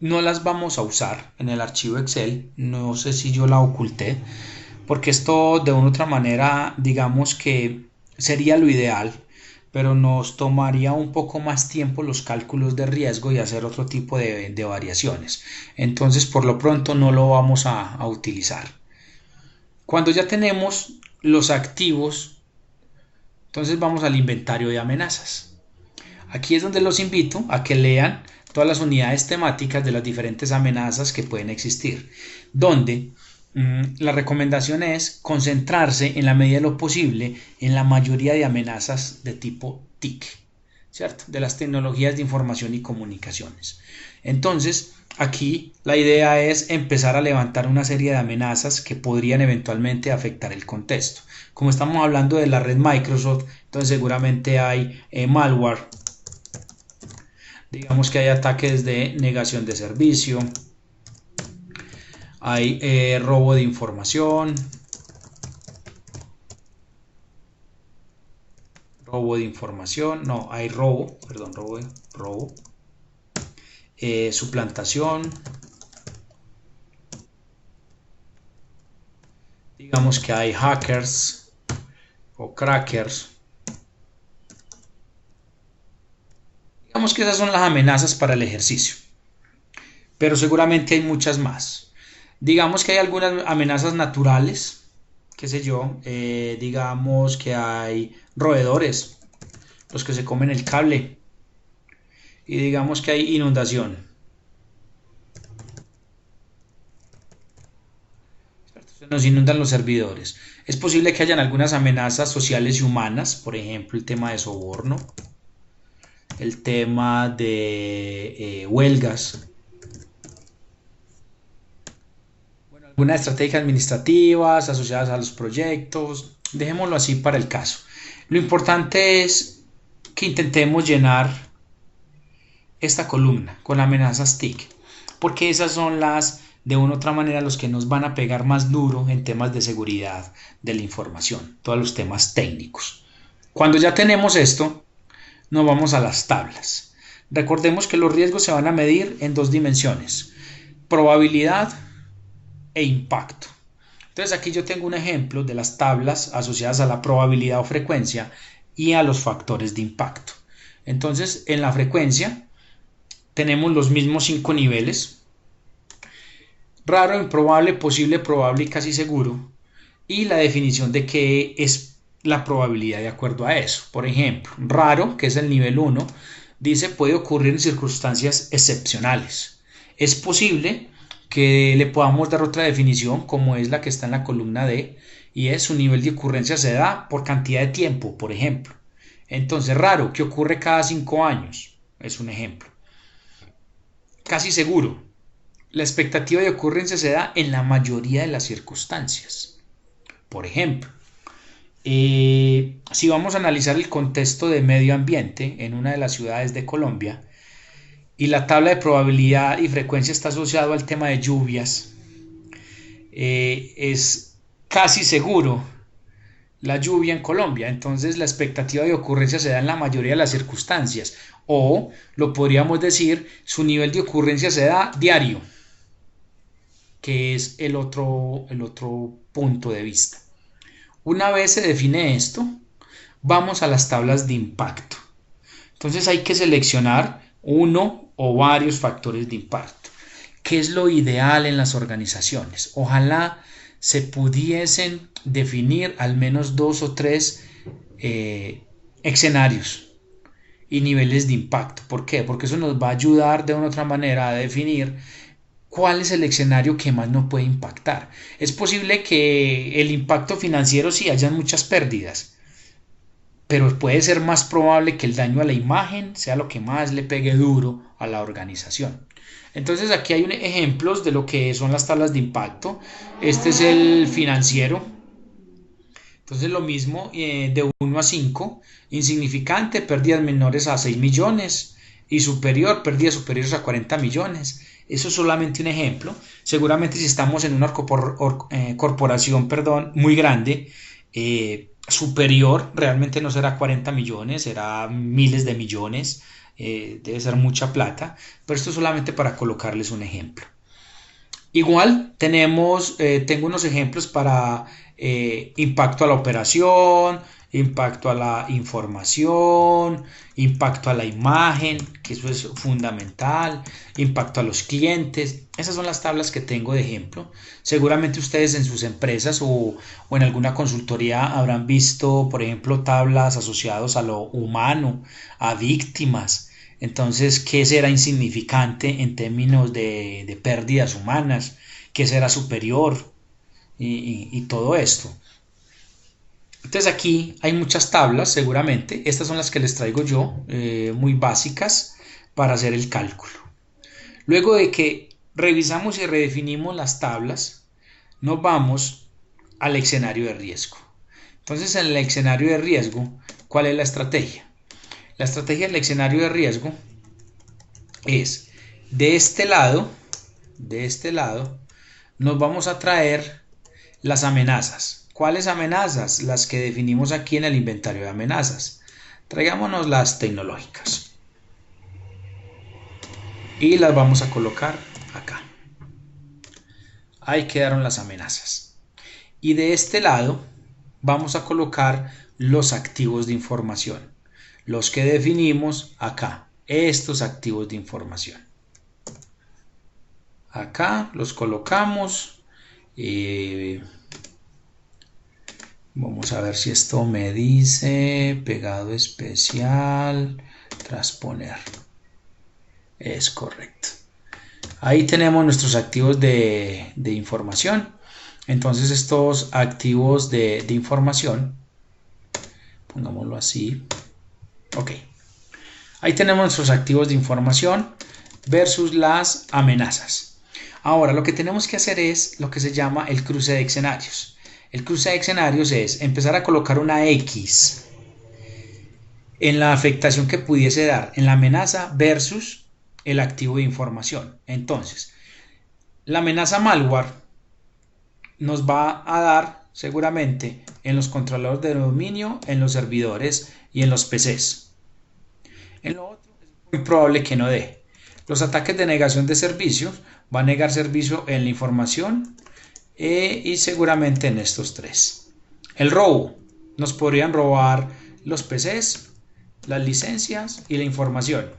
no las vamos a usar en el archivo Excel. No sé si yo la oculté, porque esto de una u otra manera digamos que sería lo ideal, pero nos tomaría un poco más tiempo los cálculos de riesgo y hacer otro tipo de variaciones. Entonces, por lo pronto no lo vamos a utilizar. Cuando ya tenemos los activos, entonces vamos al inventario de amenazas. Aquí es donde los invito a que lean todas las unidades temáticas de las diferentes amenazas que pueden existir, donde la recomendación es concentrarse en la medida de lo posible en la mayoría de amenazas de tipo TIC, ¿cierto? De las tecnologías de información y comunicaciones. Entonces, aquí la idea es empezar a levantar una serie de amenazas que podrían eventualmente afectar el contexto. Como estamos hablando de la red Microsoft, entonces seguramente hay malware. Digamos que hay ataques de negación de servicio, hay robo de información, hay robo, perdón, robo, suplantación, digamos que hay hackers o crackers. Digamos que esas son las amenazas para el ejercicio, pero seguramente hay muchas más. Digamos que hay algunas amenazas naturales, qué sé yo, digamos que hay roedores, los que se comen el cable, y digamos que hay inundación. Se nos inundan los servidores. Es posible que hayan algunas amenazas sociales y humanas, por ejemplo, el tema de soborno, el tema de huelgas, bueno, algunas estrategias administrativas asociadas a los proyectos. Dejémoslo así para el caso. Lo importante es que intentemos llenar esta columna con amenazas TIC, porque esas son las, de una u otra manera, los que nos van a pegar más duro en temas de seguridad de la información, todos los temas técnicos. Cuando ya tenemos esto, nos vamos a las tablas. Recordemos que los riesgos se van a medir en dos dimensiones: probabilidad e impacto. Entonces aquí yo tengo un ejemplo de las tablas asociadas a la probabilidad o frecuencia y a los factores de impacto. Entonces, en la frecuencia tenemos los mismos 5 niveles: raro, improbable, posible, probable y casi seguro, y la definición de qué es la probabilidad de acuerdo a eso. Por ejemplo, raro, que es el nivel 1, dice puede ocurrir en circunstancias excepcionales. Es posible que le podamos dar otra definición, como es la que está en la columna D, y es su nivel de ocurrencia se da por cantidad de tiempo, por ejemplo. Entonces, raro, que ocurre cada 5 años, es un ejemplo. Casi seguro, la expectativa de ocurrencia se da en la mayoría de las circunstancias. Por ejemplo, si vamos a analizar el contexto de medio ambiente en una de las ciudades de Colombia, y la tabla de probabilidad y frecuencia está asociado al tema de lluvias, es casi seguro la lluvia en Colombia, entonces la expectativa de ocurrencia se da en la mayoría de las circunstancias, o lo podríamos decir, su nivel de ocurrencia se da diario, que es el otro punto de vista. Una vez se define esto, vamos a las tablas de impacto. Entonces hay que seleccionar uno o varios factores de impacto. ¿Qué es lo ideal en las organizaciones? Ojalá se pudiesen definir al menos 2 o 3 escenarios y niveles de impacto. ¿Por qué? Porque eso nos va a ayudar de una u otra manera a definir cuál es el escenario que más nos puede impactar. Es posible que el impacto financiero sí hayan muchas pérdidas, pero puede ser más probable que el daño a la imagen sea lo que más le pegue duro a la organización. Entonces aquí hay ejemplos de lo que son las tablas de impacto. Este es el financiero. Entonces lo mismo, de 1 a 5, insignificante, pérdidas menores a 6 millones, y superior, pérdidas superiores a 40 millones. Eso es solamente un ejemplo. Seguramente si estamos en una corporación muy grande, superior realmente no será 40 millones, será miles de millones, debe ser mucha plata, pero esto es solamente para colocarles un ejemplo. Igual tengo unos ejemplos para impacto a la operación, impacto a la información, impacto a la imagen, que eso es fundamental, impacto a los clientes. Esas son las tablas que tengo de ejemplo. Seguramente ustedes en sus empresas o en alguna consultoría habrán visto, por ejemplo, tablas asociadas a lo humano, a víctimas. Entonces, ¿qué será insignificante en términos de pérdidas humanas? ¿Qué será superior? Y todo esto. Entonces aquí hay muchas tablas, seguramente. Estas son las que les traigo yo, muy básicas para hacer el cálculo. Luego de que revisamos y redefinimos las tablas, nos vamos al escenario de riesgo. Entonces, en el escenario de riesgo, ¿cuál es la estrategia? La estrategia del escenario de riesgo es de este lado, nos vamos a traer las amenazas. ¿Cuáles amenazas? Las que definimos aquí en el inventario de amenazas. Traigámonos las tecnológicas. Y las vamos a colocar acá. Ahí quedaron las amenazas. Y de este lado vamos a colocar los activos de información. Los que definimos acá. Estos activos de información. Acá los colocamos. Vamos a ver si esto me dice pegado especial, transponer. Es correcto. Ahí tenemos nuestros activos de información. Entonces estos activos de información, pongámoslo así. Ok. Ahí tenemos nuestros activos de información versus las amenazas. Ahora lo que tenemos que hacer es lo que se llama el cruce de escenarios. El cruce de escenarios es empezar a colocar una X en la afectación que pudiese dar en la amenaza versus el activo de información. Entonces, la amenaza malware nos va a dar seguramente en los controladores de dominio, en los servidores y en los PCs. En lo otro es muy probable que no dé. Los ataques de negación de servicios van a negar servicio en la información y seguramente en estos tres. El robo. Nos podrían robar los PCs, las licencias y la información.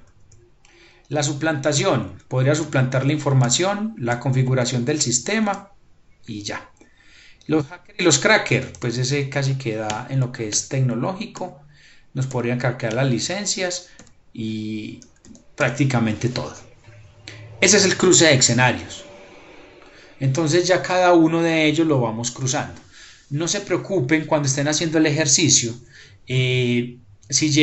La suplantación. Podría suplantar la información, la configuración del sistema y ya. Los hackers y los crackers, pues ese casi queda en lo que es tecnológico. Nos podrían craquear las licencias y prácticamente todo. Ese es el cruce de escenarios. Entonces ya cada uno de ellos lo vamos cruzando. No se preocupen cuando estén haciendo el ejercicio. Si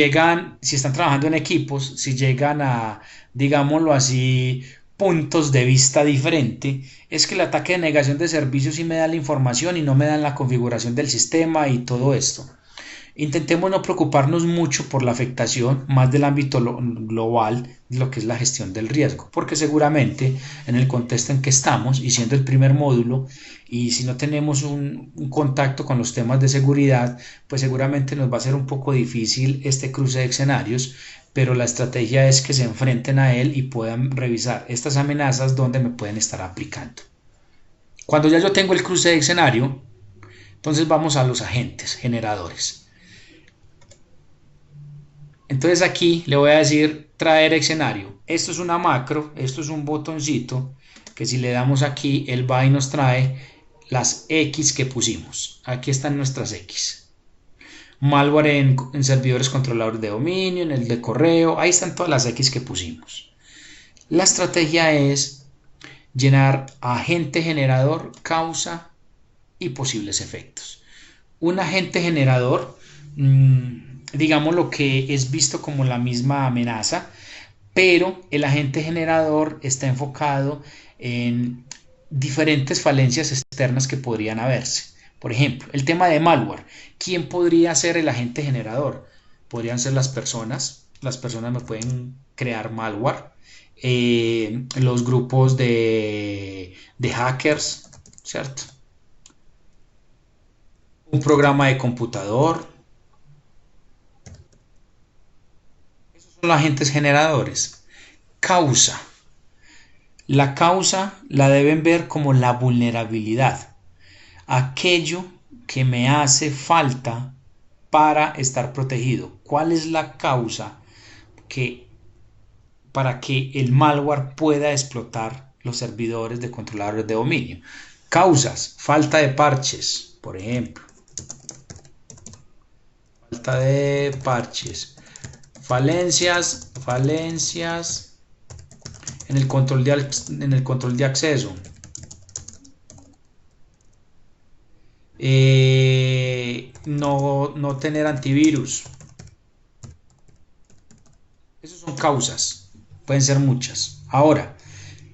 están trabajando en equipos, si llegan a, digámoslo así, puntos de vista diferente, es que el ataque de negación de servicios sí me da la información y no me dan la configuración del sistema y todo esto. Intentemos no preocuparnos mucho por la afectación, más del ámbito global de lo que es la gestión del riesgo, porque seguramente en el contexto en que estamos y siendo el primer módulo y si no tenemos un contacto con los temas de seguridad, pues seguramente nos va a ser un poco difícil este cruce de escenarios, pero la estrategia es que se enfrenten a él y puedan revisar estas amenazas donde me pueden estar aplicando. Cuando ya yo tengo el cruce de escenario, entonces vamos a los agentes generadores. Entonces aquí le voy a decir traer escenario. Esto es una macro, esto es un botoncito que si le damos aquí, él va y nos trae las X que pusimos. Aquí están nuestras X. Malware en servidores controladores de dominio, en el de correo, ahí están todas las X que pusimos. La estrategia es llenar agente generador, causa y posibles efectos. Un agente generador, digamos lo que es visto como la misma amenaza, pero el agente generador está enfocado en diferentes falencias externas que podrían haberse. Por ejemplo, el tema de malware. ¿Quién podría ser el agente generador? Podrían ser las personas. Las personas me pueden crear malware. Los grupos de hackers, ¿cierto? Un programa de computador. Esos son los agentes generadores. Causa. La causa la deben ver como la vulnerabilidad. Aquello que me hace falta para estar protegido? ¿Cuál es la causa para que el malware pueda explotar los servidores de controladores de dominio? Causas: falta de parches, por ejemplo. Falta de parches. Falencias en el control de acceso. No tener antivirus. Esas son causas, pueden ser muchas. Ahora,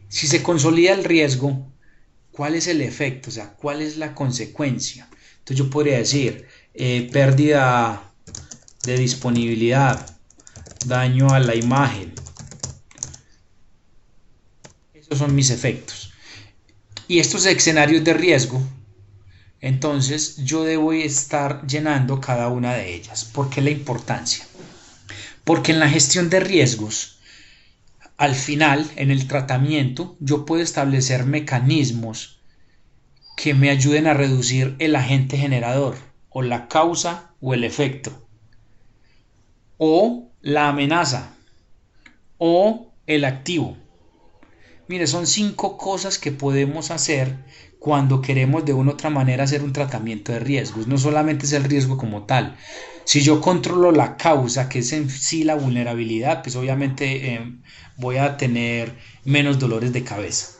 si se consolida el riesgo, ¿cuál es el efecto? O sea, ¿cuál es la consecuencia? Entonces yo podría decir pérdida de disponibilidad, daño a la imagen. Esos son mis efectos. Y estos escenarios de riesgo, entonces yo debo estar llenando cada una de ellas. ¿Por qué la importancia? Porque en la gestión de riesgos, al final, en el tratamiento, yo puedo establecer mecanismos que me ayuden a reducir el agente generador, o la causa o el efecto, o la amenaza, o el activo. Mire, son 5 cosas que podemos hacer cuando queremos de una u otra manera hacer un tratamiento de riesgos. No solamente es el riesgo como tal. Si yo controlo la causa, que es en sí la vulnerabilidad, pues obviamente voy a tener menos dolores de cabeza.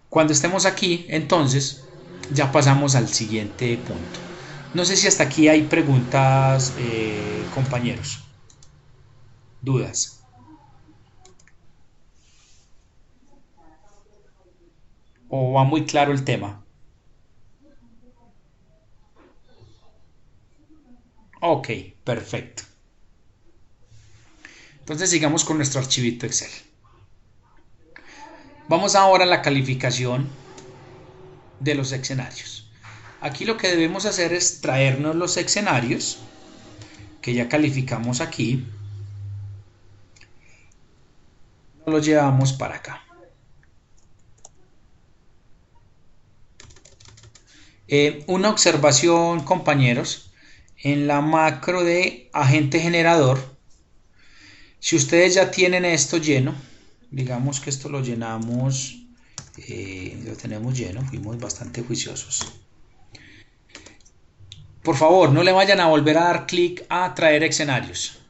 Cuando estemos aquí, entonces, ya pasamos al siguiente punto. No sé si hasta aquí hay preguntas, compañeros. ¿Dudas? ¿O va muy claro el tema? Ok, perfecto. Entonces sigamos con nuestro archivito Excel. Vamos ahora a la calificación de los escenarios. Aquí lo que debemos hacer es traernos los escenarios que ya calificamos aquí. Nos los llevamos para acá. Una observación, compañeros, en la macro de agente generador. Si ustedes ya tienen esto lleno, digamos que esto lo llenamos, lo tenemos lleno, fuimos bastante juiciosos. Por favor, no le vayan a volver a dar clic a traer escenarios,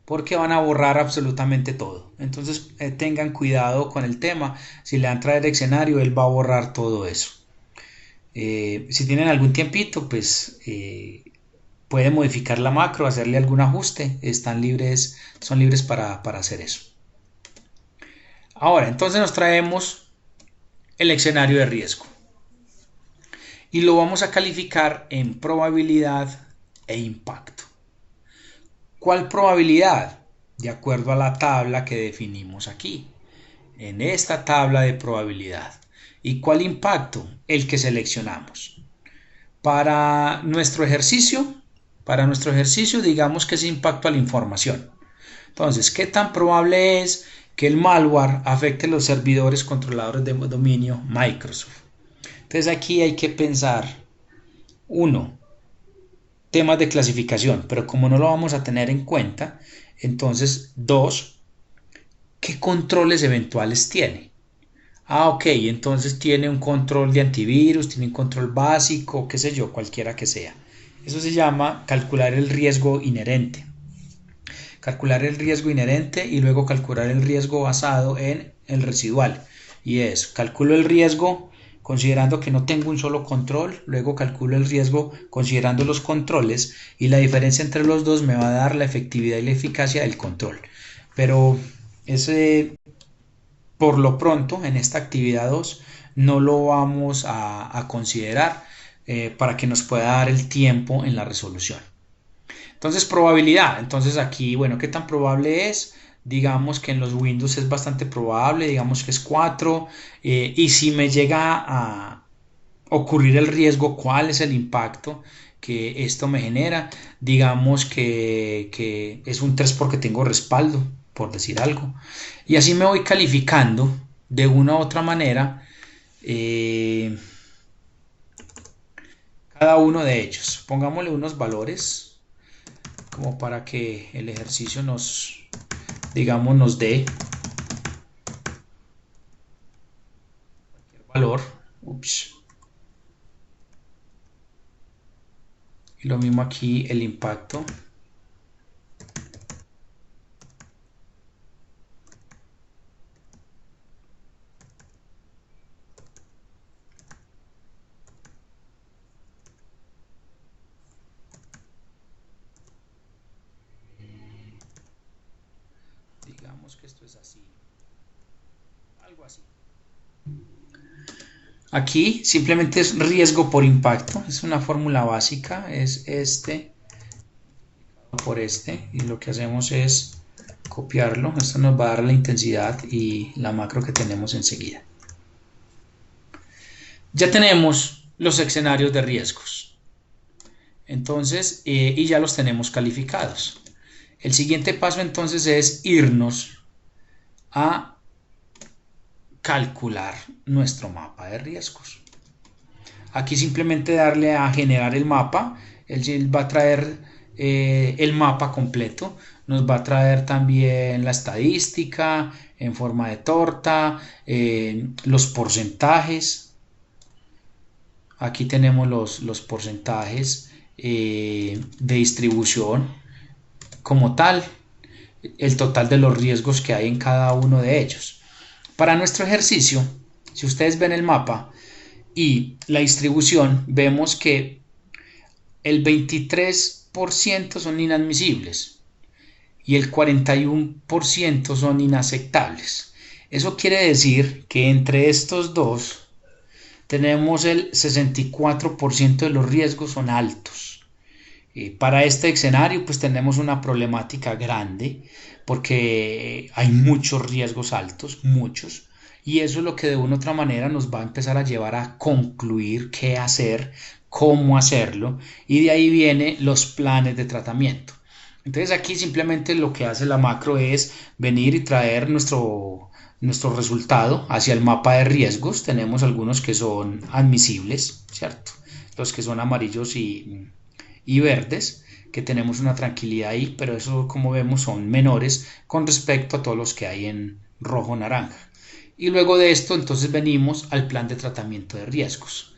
porque van a borrar absolutamente todo. Entonces tengan cuidado con el tema. Si le dan traer escenario, él va a borrar todo eso. Si tienen algún tiempito, pues pueden modificar la macro, hacerle algún ajuste. Son libres para hacer eso. Ahora, entonces nos traemos el escenario de riesgo y lo vamos a calificar en probabilidad e impacto. ¿Cuál probabilidad? De acuerdo a la tabla que definimos aquí, en esta tabla de probabilidad. ¿Y cuál impacto? El que seleccionamos. Para nuestro ejercicio, digamos que es impacto a la información. Entonces, ¿qué tan probable es que el malware afecte los servidores controladores de dominio Microsoft? Entonces aquí hay que pensar, 1, temas de clasificación, pero como no lo vamos a tener en cuenta, entonces 2, ¿qué controles eventuales tiene? Ok, entonces tiene un control de antivirus, tiene un control básico, qué sé yo, cualquiera que sea. Eso se llama calcular el riesgo inherente. Calcular el riesgo inherente y luego calcular el riesgo basado en el residual. Y es, calculo el riesgo considerando que no tengo un solo control, luego calculo el riesgo considerando los controles y la diferencia entre los dos me va a dar la efectividad y la eficacia del control. Pero por lo pronto en esta actividad 2 no lo vamos a considerar para que nos pueda dar el tiempo en la resolución. Entonces, probabilidad. Entonces aquí, bueno, ¿qué tan probable es? Digamos que en los Windows es bastante probable, digamos que es 4. Y si me llega a ocurrir el riesgo, ¿cuál es el impacto que esto me genera? Digamos que es un 3 porque tengo respaldo, por decir algo. Y así me voy calificando de una u otra manera cada uno de ellos. Pongámosle unos valores. como para que el ejercicio nos, digamos, nos dé valor. Ups. Y lo mismo aquí el impacto. Digamos que esto es así, algo así. Aquí simplemente es riesgo por impacto, es una fórmula básica, es este por este, y lo que hacemos es copiarlo. Esto nos va a dar la intensidad y la macro que tenemos enseguida. Ya tenemos los escenarios de riesgos, entonces, y ya los tenemos calificados. El siguiente paso entonces es irnos a calcular nuestro mapa de riesgos. Aquí simplemente darle a generar el mapa, él va a traer el mapa completo, nos va a traer también la estadística en forma de torta, los porcentajes. Aquí tenemos los porcentajes de distribución como tal, el total de los riesgos que hay en cada uno de ellos. Para nuestro ejercicio, si ustedes ven el mapa y la distribución, vemos que el 23% son inadmisibles y el 41% son inaceptables. Eso quiere decir que entre estos dos tenemos el 64% de los riesgos son altos. Para este escenario pues tenemos una problemática grande porque hay muchos riesgos altos, muchos, y eso es lo que de una u otra manera nos va a empezar a llevar a concluir qué hacer, cómo hacerlo, y de ahí vienen los planes de tratamiento. Entonces aquí simplemente lo que hace la macro es venir y traer nuestro resultado hacia el mapa de riesgos. Tenemos algunos que son admisibles, ¿cierto? Los que son amarillos y verdes, que tenemos una tranquilidad ahí, pero eso como vemos son menores con respecto a todos los que hay en rojo naranja. Y luego de esto entonces venimos al plan de tratamiento de riesgos.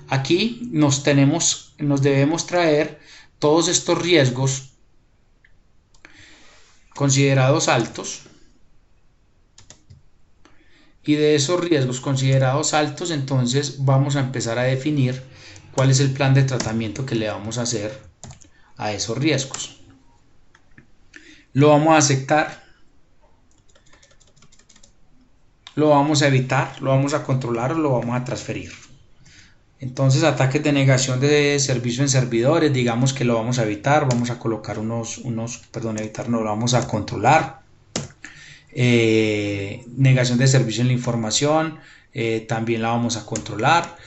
Aquí nos debemos traer todos estos riesgos considerados altos, y de esos riesgos considerados altos entonces vamos a empezar a definir cuál es el plan de tratamiento que le vamos a hacer a esos riesgos. Lo vamos a aceptar, lo vamos a evitar, lo vamos a controlar o lo vamos a transferir. Entonces, ataques de negación de servicio en servidores, digamos que lo vamos a evitar, vamos a colocar evitar no, lo vamos a controlar. Negación de servicio en la información, también la vamos a controlar.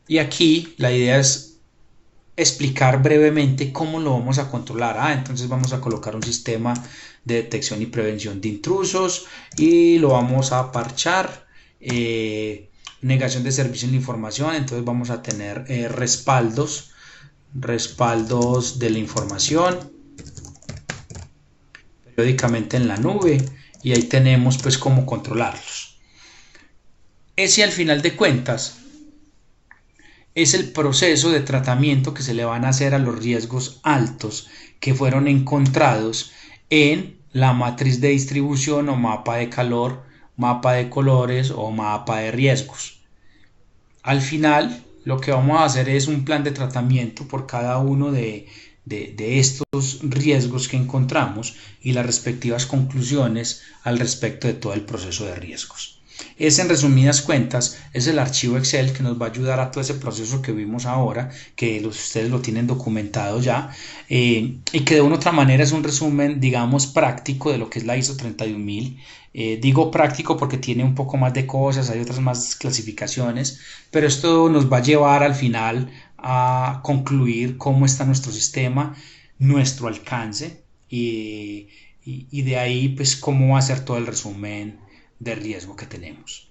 Y aquí la idea es explicar brevemente cómo lo vamos a controlar. Entonces vamos a colocar un sistema de detección y prevención de intrusos y lo vamos a parchar. Negación de servicio en la información, entonces vamos a tener respaldos de la información periódicamente en la nube, y ahí tenemos pues cómo controlarlos. Ese al final de cuentas es el proceso de tratamiento que se le van a hacer a los riesgos altos que fueron encontrados en la matriz de distribución o mapa de calor, mapa de colores o mapa de riesgos. Al final lo que vamos a hacer es un plan de tratamiento por cada uno de estos riesgos que encontramos y las respectivas conclusiones al respecto de todo el proceso de riesgos. Ese, en resumidas cuentas, es el archivo Excel que nos va a ayudar a todo ese proceso que vimos ahora, que ustedes lo tienen documentado ya, y que de una u otra manera es un resumen, digamos, práctico de lo que es la ISO 31000. Digo práctico porque tiene un poco más de cosas, hay otras más clasificaciones, pero esto nos va a llevar al final a concluir cómo está nuestro sistema, nuestro alcance, y de ahí pues cómo va a ser todo el resumen de riesgo que tenemos.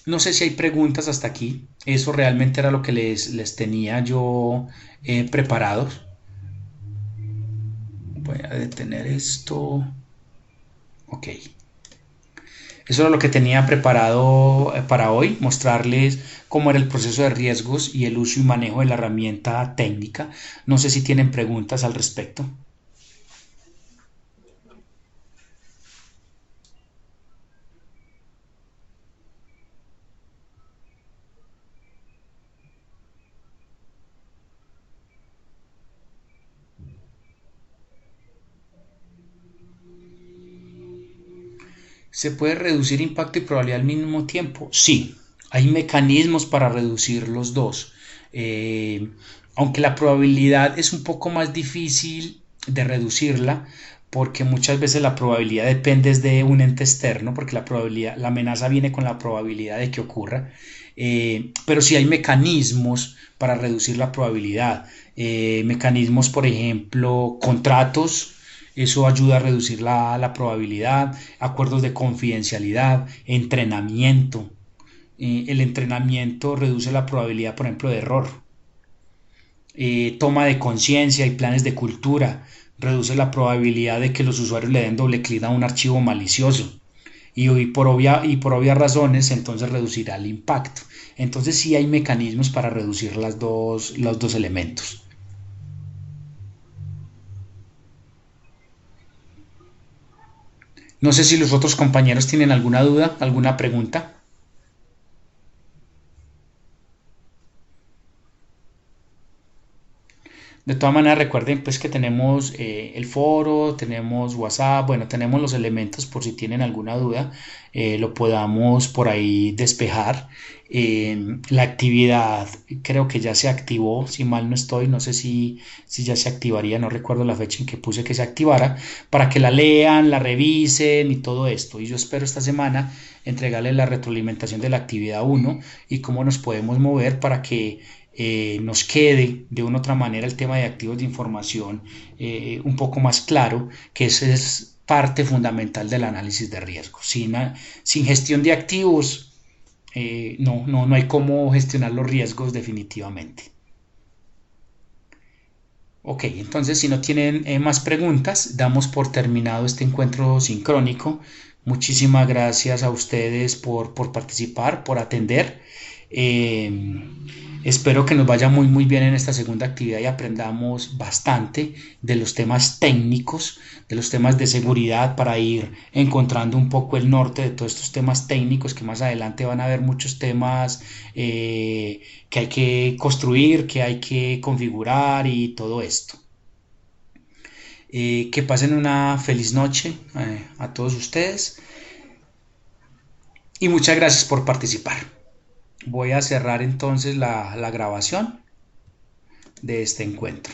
No sé si hay preguntas hasta aquí. Eso realmente era lo que les tenía yo preparados. Voy a detener esto. Ok. Eso era lo que tenía preparado para hoy, mostrarles cómo era el proceso de riesgos y el uso y manejo de la herramienta técnica. No sé si tienen preguntas al respecto. ¿Se puede reducir impacto y probabilidad al mismo tiempo? Sí, hay mecanismos para reducir los dos. Eh, Aunque la probabilidad es un poco más difícil de reducirla, porque muchas veces la probabilidad depende de un ente externo, porque la probabilidad, la amenaza viene con la probabilidad de que ocurra. Pero sí hay mecanismos para reducir la probabilidad. Mecanismos, por ejemplo, contratos, eso ayuda a reducir la probabilidad, acuerdos de confidencialidad, entrenamiento. El entrenamiento reduce la probabilidad, por ejemplo, de error. Toma de conciencia y planes de cultura reduce la probabilidad de que los usuarios le den doble clic a un archivo malicioso. Y por obvias razones, entonces reducirá el impacto. Entonces sí hay mecanismos para reducir los dos elementos. No sé si los otros compañeros tienen alguna duda, alguna pregunta. De todas maneras, recuerden pues que tenemos el foro, tenemos WhatsApp, bueno, tenemos los elementos por si tienen alguna duda, lo podamos por ahí despejar. La actividad creo que ya se activó, si mal no estoy, no sé si ya se activaría, no recuerdo la fecha en que puse que se activara, para que la lean, la revisen y todo esto. Y yo espero esta semana entregarles la retroalimentación de la actividad uno y cómo nos podemos mover para que nos quede de una u otra manera el tema de activos de información un poco más claro, que ese es parte fundamental del análisis de riesgo. Sin gestión de activos, no hay cómo gestionar los riesgos definitivamente. Ok, entonces si no tienen más preguntas, damos por terminado este encuentro sincrónico. Muchísimas gracias a ustedes por participar, por atender. Eh, Espero que nos vaya muy bien en esta segunda actividad y aprendamos bastante de los temas técnicos, de los temas de seguridad para ir encontrando un poco el norte de todos estos temas técnicos que más adelante van a haber muchos temas que hay que construir, que hay que configurar y todo esto. Que pasen una feliz noche a todos ustedes y muchas gracias por participar. Voy a cerrar entonces la grabación de este encuentro.